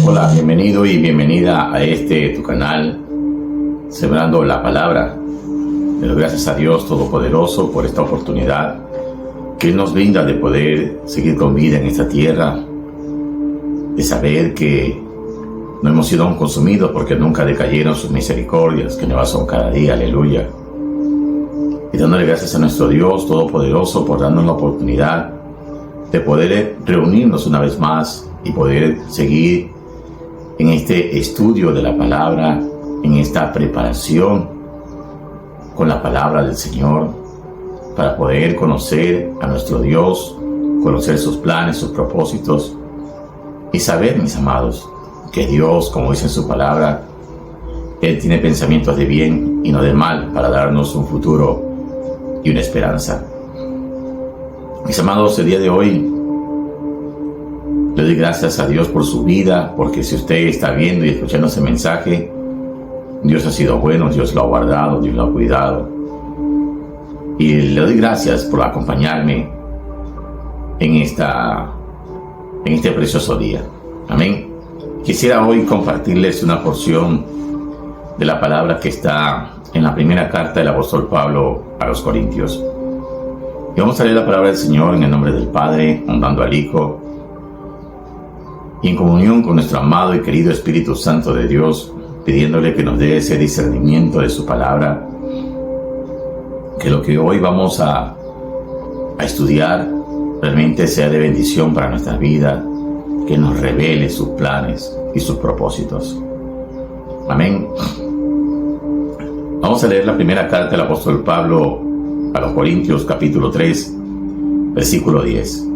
Hola, bienvenido y bienvenida a tu canal, Sembrando la Palabra. Le doy gracias a Dios Todopoderoso por esta oportunidad que Él nos brinda de poder seguir con vida en esta tierra, de saber que no hemos sido aún consumidos porque nunca decayeron sus misericordias, que nuevas son cada día, aleluya. Y dándole gracias a nuestro Dios Todopoderoso por darnos la oportunidad de poder reunirnos una vez más y poder seguir en este estudio de la palabra, en esta preparación con la palabra del Señor, para poder conocer a nuestro Dios, conocer sus planes, sus propósitos, y saber, mis amados, que Dios, como dice en su palabra, Él tiene pensamientos de bien y no de mal para darnos un futuro y una esperanza. Mis amados, el día de hoy le doy gracias a Dios por su vida, porque si usted está viendo y escuchando ese mensaje, Dios ha sido bueno, Dios lo ha guardado, Dios lo ha cuidado. Y le doy gracias por acompañarme en este precioso día. Amén. Quisiera hoy compartirles una porción de la palabra que está en la primera carta del apóstol Pablo a los Corintios. Y vamos a leer la palabra del Señor en el nombre del Padre, honrando al Hijo, y en comunión con nuestro amado y querido Espíritu Santo de Dios, pidiéndole que nos dé ese discernimiento de su palabra, que lo que hoy vamos a estudiar realmente sea de bendición para nuestra vida, que nos revele sus planes y sus propósitos. Amén. Vamos a leer la primera carta del apóstol Pablo a los Corintios, capítulo 3, versículo 10.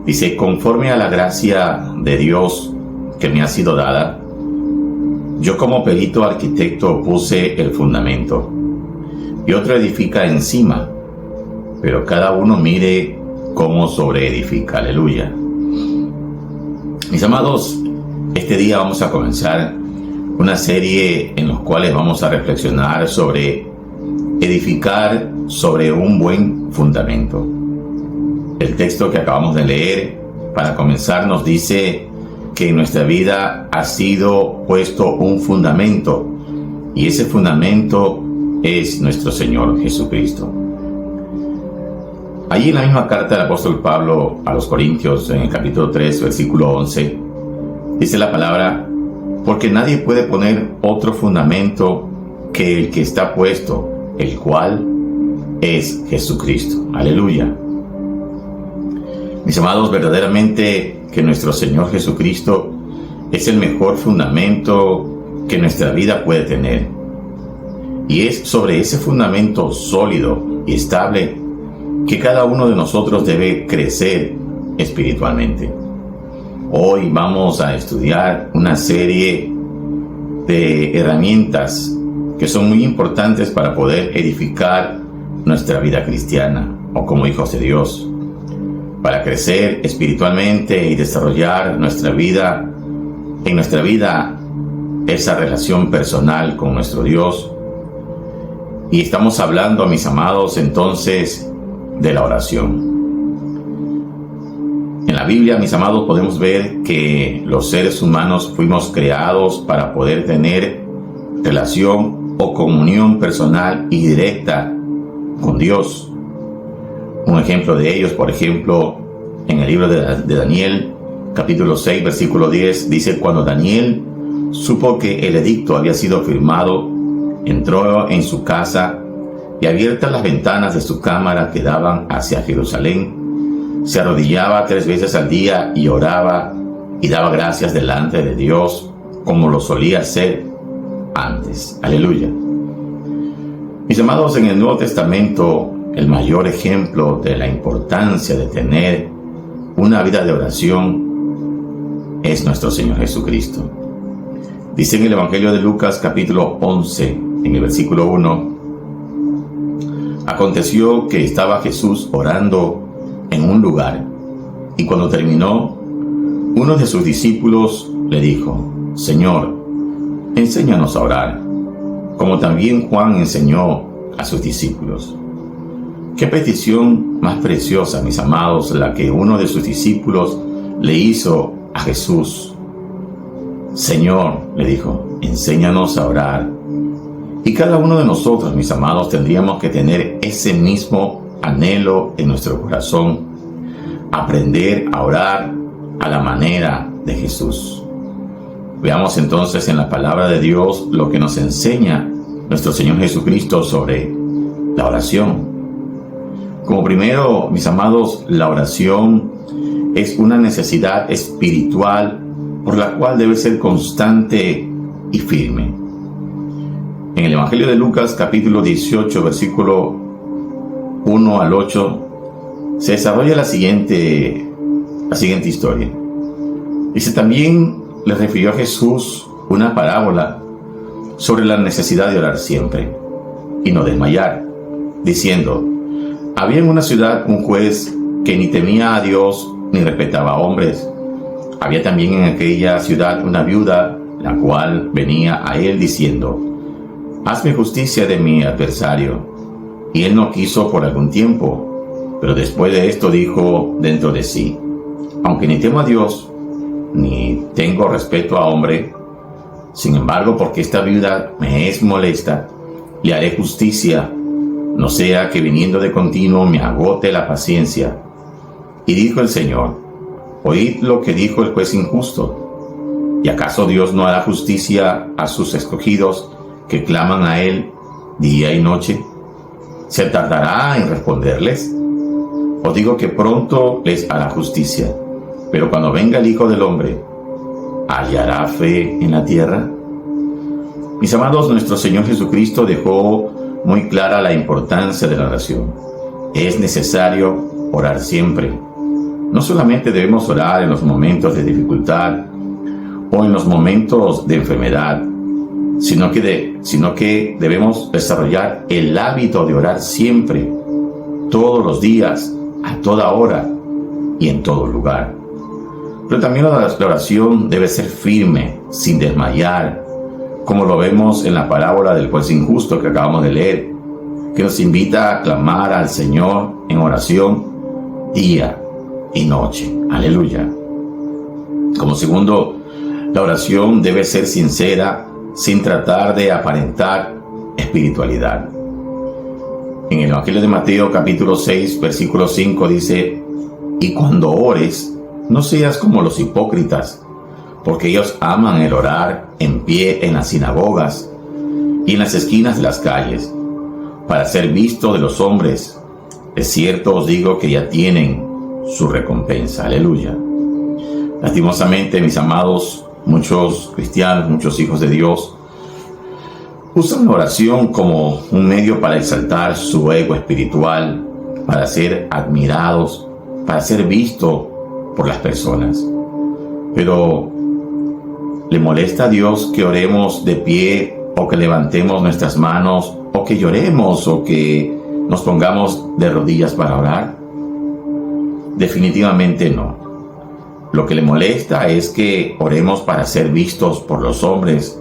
Dice: conforme a la gracia de Dios que me ha sido dada, yo como perito arquitecto puse el fundamento, y otro edifica encima, pero cada uno mire cómo sobreedifica. Aleluya. Mis amados, este día vamos a comenzar una serie en la cual vamos a reflexionar sobre edificar sobre un buen fundamento. El texto que acabamos de leer, para comenzar, nos dice que en nuestra vida ha sido puesto un fundamento, y ese fundamento es nuestro Señor Jesucristo. Allí en la misma carta del apóstol Pablo a los Corintios, en el capítulo 3, versículo 11, dice la palabra: porque nadie puede poner otro fundamento que el que está puesto, el cual es Jesucristo. Aleluya. Mis amados, verdaderamente que nuestro Señor Jesucristo es el mejor fundamento que nuestra vida puede tener. Y es sobre ese fundamento sólido y estable que cada uno de nosotros debe crecer espiritualmente. Hoy vamos a estudiar una serie de herramientas que son muy importantes para poder edificar nuestra vida cristiana, o como hijos de Dios, para crecer espiritualmente y desarrollar en nuestra vida esa relación personal con nuestro Dios. Y estamos hablando, mis amados, entonces de la oración. En la Biblia, mis amados, podemos ver que los seres humanos fuimos creados para poder tener relación o comunión personal y directa con Dios. Un ejemplo de ellos, por ejemplo, en el libro de Daniel, capítulo 6, versículo 10, dice: cuando Daniel supo que el edicto había sido firmado, entró en su casa y, abiertas las ventanas de su cámara que daban hacia Jerusalén, se arrodillaba 3 veces al día y oraba y daba gracias delante de Dios, como lo solía hacer antes. Aleluya. Mis amados, en el Nuevo Testamento, el mayor ejemplo de la importancia de tener una vida de oración es nuestro Señor Jesucristo. Dice en el Evangelio de Lucas, capítulo 11, en el versículo 1: aconteció que estaba Jesús orando en un lugar, y cuando terminó, uno de sus discípulos le dijo: Señor, enséñanos a orar, como también Juan enseñó a sus discípulos. Qué petición más preciosa, mis amados, la que uno de sus discípulos le hizo a Jesús. Señor, le dijo, enséñanos a orar. Y cada uno de nosotros, mis amados, tendríamos que tener ese mismo anhelo en nuestro corazón, aprender a orar a la manera de Jesús. Veamos entonces en la palabra de Dios lo que nos enseña nuestro Señor Jesucristo sobre la oración. Como primero, mis amados, la oración es una necesidad espiritual por la cual debe ser constante y firme. En el Evangelio de Lucas, capítulo 18, versículo 1 al 8, se desarrolla la siguiente historia. Dice: también le refirió a Jesús una parábola sobre la necesidad de orar siempre y no desmayar, diciendo: había en una ciudad un juez que ni temía a Dios ni respetaba a hombres. Había también en aquella ciudad una viuda, la cual venía a él diciendo: hazme justicia de mi adversario. Y él no quiso por algún tiempo, pero después de esto dijo dentro de sí: aunque ni temo a Dios, ni tengo respeto a hombre, sin embargo, porque esta viuda me es molesta, le haré justicia, no sea que viniendo de continuo me agote la paciencia. Y dijo el Señor: oíd lo que dijo el juez injusto. ¿Y acaso Dios no hará justicia a sus escogidos que claman a Él día y noche? ¿Se tardará en responderles? Os digo que pronto les hará justicia. Pero cuando venga el Hijo del Hombre, ¿hallará fe en la tierra? Mis amados, nuestro Señor Jesucristo dejó muy clara la importancia de la oración. Es necesario orar siempre. No solamente debemos orar en los momentos de dificultad o en los momentos de enfermedad, sino que debemos desarrollar el hábito de orar siempre, todos los días, a toda hora y en todo lugar. Pero también la oración debe ser firme, sin desmayar, como lo vemos en la parábola del juez injusto que acabamos de leer, que nos invita a clamar al Señor en oración día y noche. Aleluya. Como segundo, la oración debe ser sincera, sin tratar de aparentar espiritualidad. En el Evangelio de Mateo, capítulo 6, versículo 5 dice: y cuando ores, no seas como los hipócritas, porque ellos aman el orar en pie en las sinagogas y en las esquinas de las calles, para ser visto de los hombres. Es cierto, os digo que ya tienen su recompensa. Aleluya. Lastimosamente, mis amados, muchos cristianos, muchos hijos de Dios, usan la oración como un medio para exaltar su ego espiritual, para ser admirados, para ser vistos por las personas. Pero ¿le molesta a Dios que oremos de pie, o que levantemos nuestras manos, o que lloremos, o que nos pongamos de rodillas para orar? Definitivamente no. Lo que le molesta es que oremos para ser vistos por los hombres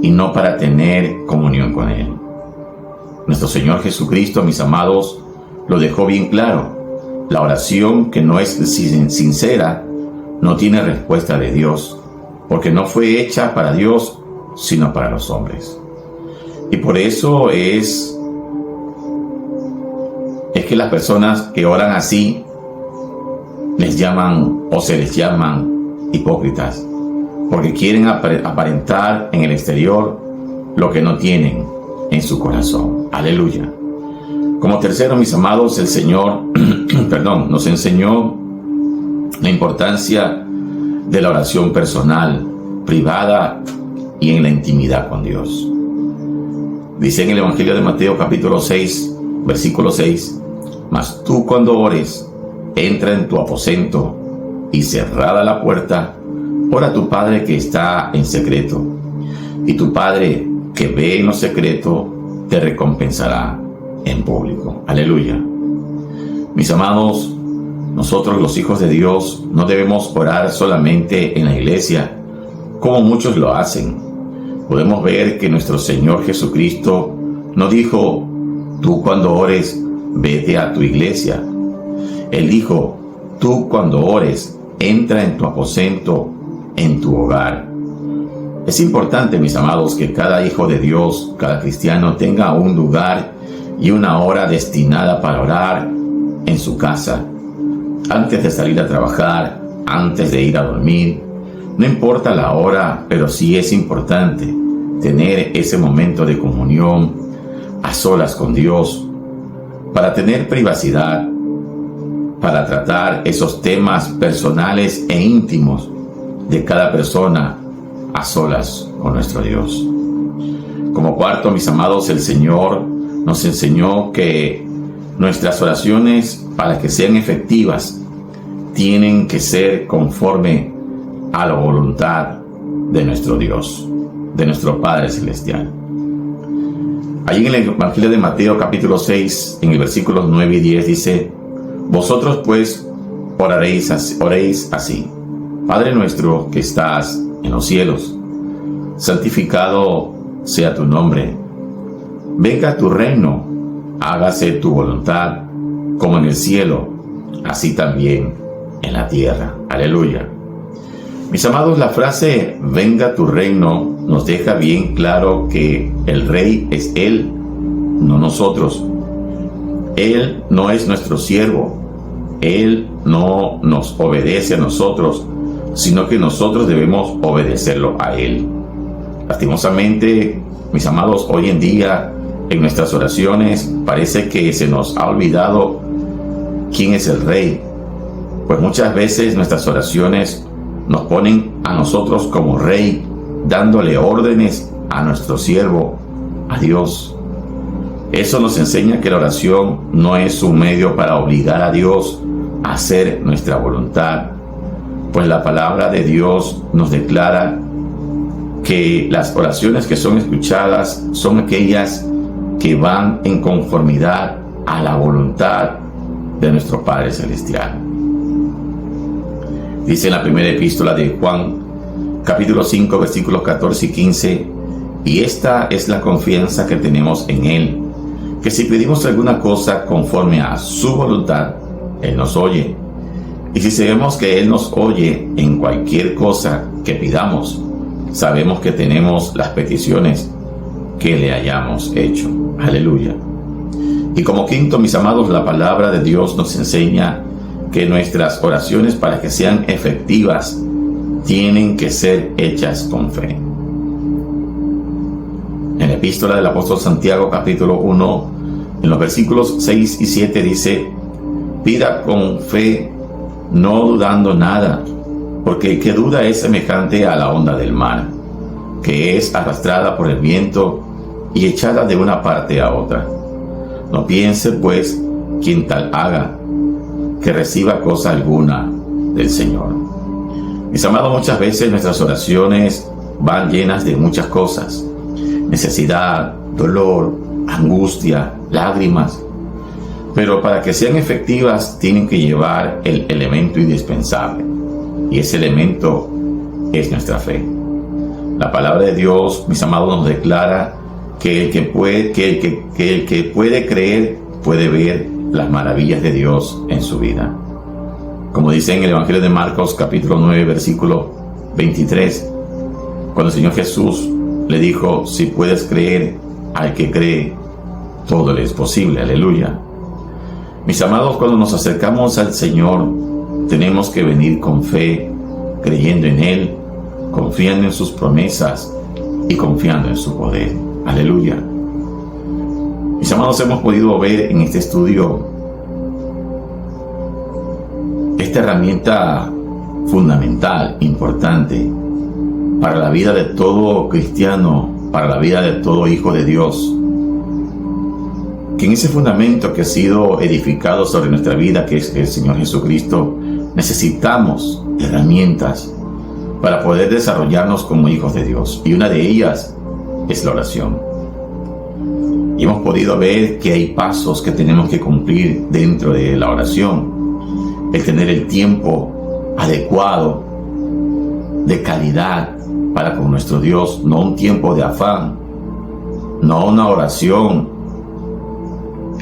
y no para tener comunión con Él. Nuestro Señor Jesucristo, mis amados, lo dejó bien claro. La oración que no es sincera no tiene respuesta de Dios, porque no fue hecha para Dios, sino para los hombres. Y por eso es que las personas que oran así les llaman o se les llaman hipócritas, porque quieren aparentar en el exterior lo que no tienen en su corazón. Aleluya. Como tercero, mis amados, el Señor nos enseñó la importancia de la oración personal, privada y en la intimidad con Dios. Dice en el Evangelio de Mateo capítulo 6, versículo 6: mas tú cuando ores, entra en tu aposento y cerrada la puerta, ora a tu Padre que está en secreto, y tu Padre que ve en lo secreto te recompensará en público. Aleluya. Mis amados, nosotros los hijos de Dios no debemos orar solamente en la iglesia, como muchos lo hacen. Podemos ver que nuestro Señor Jesucristo no dijo: tú cuando ores, vete a tu iglesia. Él dijo: tú cuando ores, entra en tu aposento, en tu hogar. Es importante, mis amados, que cada hijo de Dios, cada cristiano, tenga un lugar y una hora destinada para orar en su casa, antes de salir a trabajar, antes de ir a dormir. No importa la hora, pero sí es importante tener ese momento de comunión a solas con Dios, para tener privacidad, para tratar esos temas personales e íntimos de cada persona a solas con nuestro Dios. Como cuarto, mis amados, el Señor nos enseñó que nuestras oraciones, para que sean efectivas, tienen que ser conforme a la voluntad de nuestro Dios, de nuestro Padre Celestial. Allí en el Evangelio de Mateo capítulo 6, en el versículos 9 y 10 dice: vosotros pues oréis así: Padre nuestro que estás en los cielos, santificado sea tu nombre. Venga tu reino, hágase tu voluntad, como en el cielo, así también en la tierra. Aleluya. Mis amados, la frase venga tu reino nos deja bien claro que el rey es Él, no nosotros. Él no es nuestro siervo. Él no nos obedece a nosotros, sino que nosotros debemos obedecerlo a Él. Lastimosamente, mis amados, hoy en día en nuestras oraciones parece que se nos ha olvidado quién es el Rey, pues muchas veces nuestras oraciones nos ponen a nosotros como Rey, dándole órdenes a nuestro siervo, a Dios. Eso nos enseña que la oración no es un medio para obligar a Dios a hacer nuestra voluntad, pues la palabra de Dios nos declara que las oraciones que son escuchadas son aquellas que van en conformidad a la voluntad de nuestro Padre Celestial. Dice en la primera epístola de Juan, capítulo 5, versículos 14 y 15, y esta es la confianza que tenemos en Él, que si pedimos alguna cosa conforme a su voluntad, Él nos oye. Y si sabemos que Él nos oye en cualquier cosa que pidamos, sabemos que tenemos las peticiones que le hayamos hecho. Aleluya. Y como quinto, mis amados, la palabra de Dios nos enseña que nuestras oraciones, para que sean efectivas, tienen que ser hechas con fe. En la epístola del apóstol Santiago, capítulo 1, en los versículos 6 y 7 dice: pida con fe, no dudando nada, porque el que duda es semejante a la onda del mar, que es arrastrada por el viento y echada de una parte a otra. No piense, pues, quien tal haga, que reciba cosa alguna del Señor. Mis amados, muchas veces nuestras oraciones van llenas de muchas cosas: necesidad, dolor, angustia, lágrimas. Pero para que sean efectivas tienen que llevar el elemento indispensable, y ese elemento es nuestra fe. La palabra de Dios, mis amados, nos declara que el que puede creer puede ver las maravillas de Dios en su vida. Como dice en el Evangelio de Marcos capítulo 9 versículo 23, cuando el Señor Jesús le dijo: si puedes creer, al que cree todo le es posible. Aleluya. Mis amados, cuando nos acercamos al Señor, tenemos que venir con fe, creyendo en Él, confiando en sus promesas y confiando en su poder. Aleluya. Mis amados, hemos podido ver en este estudio esta herramienta fundamental, importante, para la vida de todo cristiano, para la vida de todo hijo de Dios. Que en ese fundamento que ha sido edificado sobre nuestra vida, que es el Señor Jesucristo, necesitamos herramientas para poder desarrollarnos como hijos de Dios. Y una de ellas es la oración. Y hemos podido ver que hay pasos que tenemos que cumplir dentro de la oración. El tener el tiempo adecuado, de calidad para con nuestro Dios, no un tiempo de afán, no una oración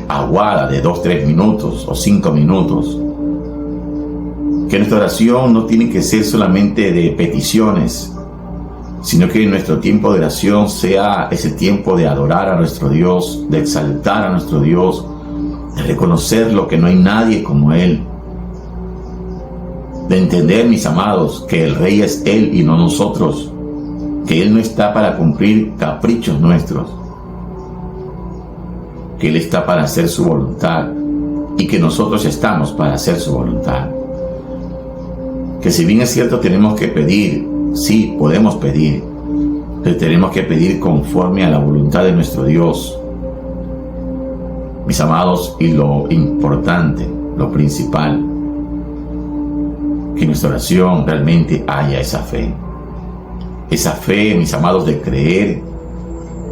aguada de 2, 3 minutos o 5 minutos. Que nuestra oración no tiene que ser solamente de peticiones, sino que nuestro tiempo de oración sea ese tiempo de adorar a nuestro Dios, de exaltar a nuestro Dios, de reconocerlo, que no hay nadie como Él, de entender, mis amados, que el Rey es Él y no nosotros, que Él no está para cumplir caprichos nuestros, que Él está para hacer su voluntad y que nosotros estamos para hacer su voluntad. Que si bien es cierto tenemos que pedir, sí, podemos pedir, pero tenemos que pedir conforme a la voluntad de nuestro Dios. Mis amados, y lo importante, lo principal, que en nuestra oración realmente haya esa fe. Esa fe, mis amados, de creer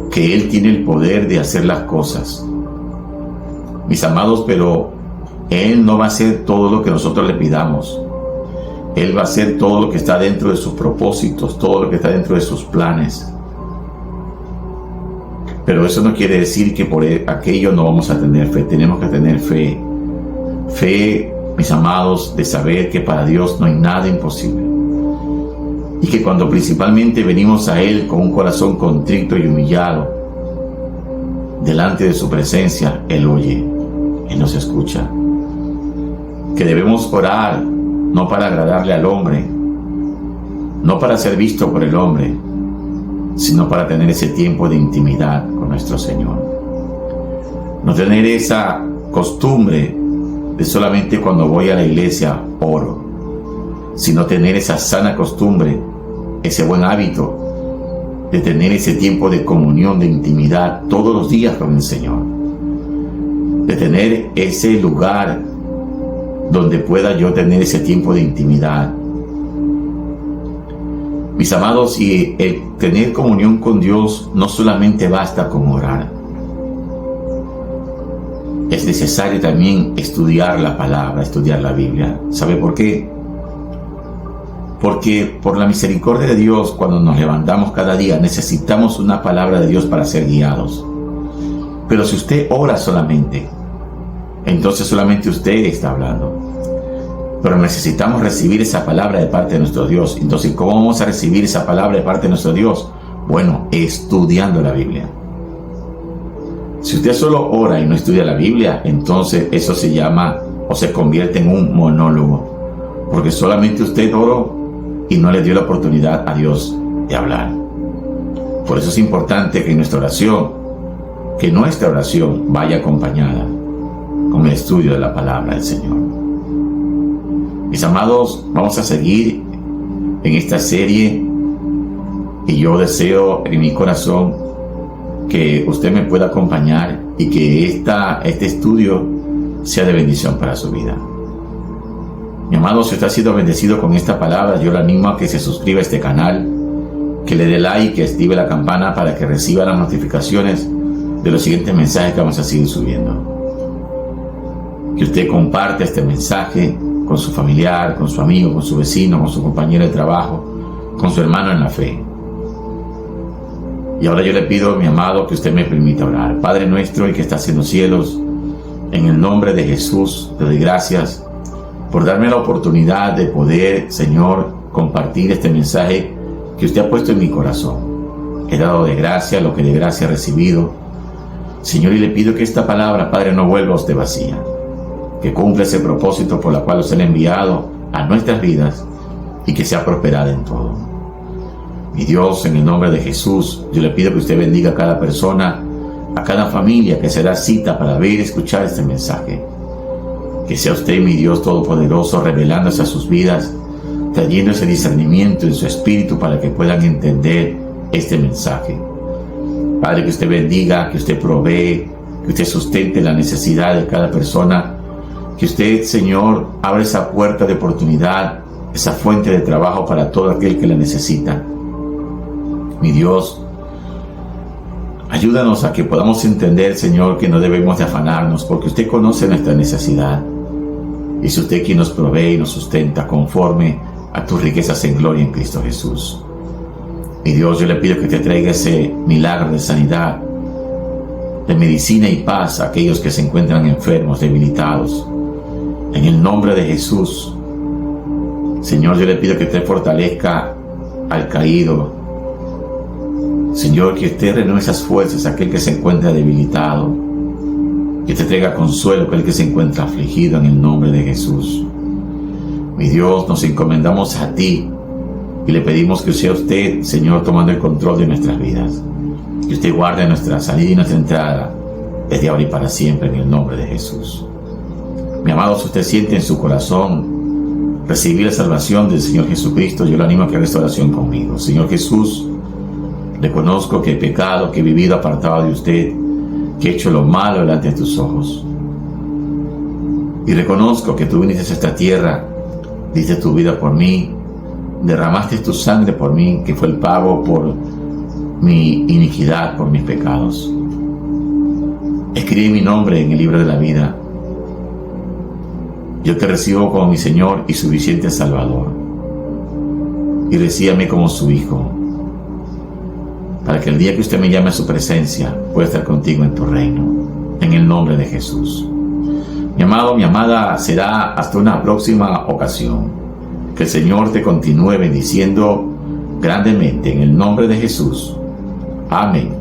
que Él tiene el poder de hacer las cosas. Mis amados, pero Él no va a hacer todo lo que nosotros le pidamos. Él va a hacer todo lo que está dentro de sus propósitos, todo lo que está dentro de sus planes. Pero eso no quiere decir que por aquello no vamos a tener fe. Tenemos que tener fe. Fe, mis amados, de saber que para Dios no hay nada imposible. Y que cuando principalmente venimos a Él con un corazón contrito y humillado, delante de su presencia, Él oye, Él nos escucha. Que debemos orar no para agradarle al hombre, no para ser visto por el hombre, sino para tener ese tiempo de intimidad con nuestro Señor. No tener esa costumbre de solamente cuando voy a la iglesia oro, sino tener esa sana costumbre, ese buen hábito de tener ese tiempo de comunión, de intimidad todos los días con el Señor, de tener ese lugar donde pueda yo tener ese tiempo de intimidad. Mis amados, y el tener comunión con Dios no solamente basta con orar. Es necesario también estudiar la palabra, estudiar la Biblia. ¿Sabe por qué? Porque por la misericordia de Dios, cuando nos levantamos cada día, necesitamos una palabra de Dios para ser guiados. Pero si usted ora solamente, entonces solamente usted está hablando. Pero necesitamos recibir esa palabra de parte de nuestro Dios. Entonces, ¿cómo vamos a recibir esa palabra de parte de nuestro Dios? Bueno, estudiando la Biblia. Si usted solo ora y no estudia la Biblia, entonces eso se llama o se convierte en un monólogo. Porque solamente usted oró y no le dio la oportunidad a Dios de hablar. Por eso es importante que nuestra oración vaya acompañada con el estudio de la palabra del Señor. Mis amados, vamos a seguir en esta serie y yo deseo en mi corazón que usted me pueda acompañar y que este estudio sea de bendición para su vida. Mi amado, si usted ha sido bendecido con esta palabra, yo le animo a que se suscriba a este canal, que le dé like, que active la campana para que reciba las notificaciones de los siguientes mensajes que vamos a seguir subiendo. Que usted comparte este mensaje con su familiar, con su amigo, con su vecino, con su compañero de trabajo, con su hermano en la fe. Y ahora yo le pido, mi amado, que usted me permita orar. Padre nuestro y que estás en los cielos, en el nombre de Jesús, te doy gracias por darme la oportunidad de poder, Señor, compartir este mensaje que usted ha puesto en mi corazón. He dado de gracia lo que de gracia he recibido, Señor, y le pido que esta palabra, Padre, no vuelva a usted vacía, que cumpla ese propósito por el cual usted le ha enviado a nuestras vidas y que sea prosperada en todo. Mi Dios, en el nombre de Jesús, yo le pido que usted bendiga a cada persona, a cada familia que se da cita para ver y escuchar este mensaje. Que sea usted, mi Dios Todopoderoso, revelándose a sus vidas, trayendo ese discernimiento en su espíritu para que puedan entender este mensaje. Padre, que usted bendiga, que usted provee, que usted sustente la necesidad de cada persona, que usted, Señor, abra esa puerta de oportunidad, esa fuente de trabajo para todo aquel que la necesita. Mi Dios, ayúdanos a que podamos entender, Señor, que no debemos de afanarnos, porque usted conoce nuestra necesidad. Y es usted quien nos provee y nos sustenta conforme a tus riquezas en gloria en Cristo Jesús. Mi Dios, yo le pido que te traiga ese milagro de sanidad, de medicina y paz a aquellos que se encuentran enfermos, debilitados. En el nombre de Jesús, Señor, yo le pido que usted fortalezca al caído, Señor, que usted renueve esas fuerzas a aquel que se encuentra debilitado, que te traiga consuelo a aquel que se encuentra afligido en el nombre de Jesús. Mi Dios, nos encomendamos a ti y le pedimos que sea usted, Señor, tomando el control de nuestras vidas. Que usted guarde nuestra salida y nuestra entrada desde ahora y para siempre en el nombre de Jesús. Mi amado, si usted siente en su corazón recibir la salvación del Señor Jesucristo, yo le animo a que haga esta oración conmigo. Señor Jesús, reconozco que he pecado, que he vivido apartado de usted, que he hecho lo malo delante de tus ojos. Y reconozco que tú viniste a esta tierra, diste tu vida por mí, derramaste tu sangre por mí, que fue el pago por mi iniquidad, por mis pecados. Escribe mi nombre en el libro de la vida. Yo te recibo como mi Señor y suficiente Salvador. Y recíbame como su Hijo, para que el día que usted me llame a su presencia, pueda estar contigo en tu reino. En el nombre de Jesús. Mi amado, mi amada, será hasta una próxima ocasión. Que el Señor te continúe bendiciendo grandemente en el nombre de Jesús. Amén.